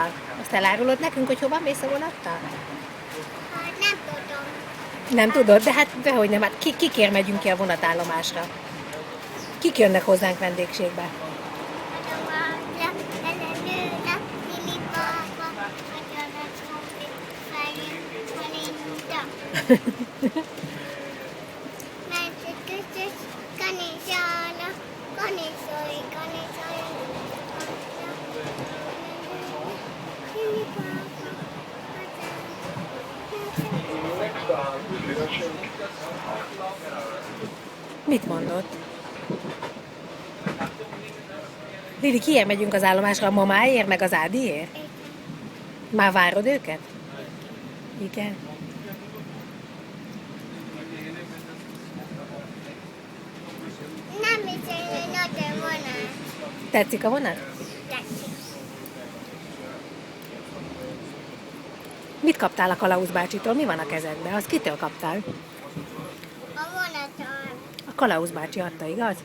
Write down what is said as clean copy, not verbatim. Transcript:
vonattal? Azt elárulod nekünk, hogy hova mész a vonattal? Hát nem tudom. Nem tudod, de hát dehogy nem, hát kikért megyünk ki a vonatállomásra? Kik jönnek hozzánk vendégségbe? Mit mondott? Lili, kiért megyünk az állomásra? A mamáért, meg az Ádiért? Már várod őket? Igen. Nem hiszem, hogy nagyon vonat. Tetszik a vonat? Mit kaptál a Kalauz bácsitól? Mi van a kezedben? Azt kitől kaptál? A vonaton. A Kalauz bácsi adta, igaz?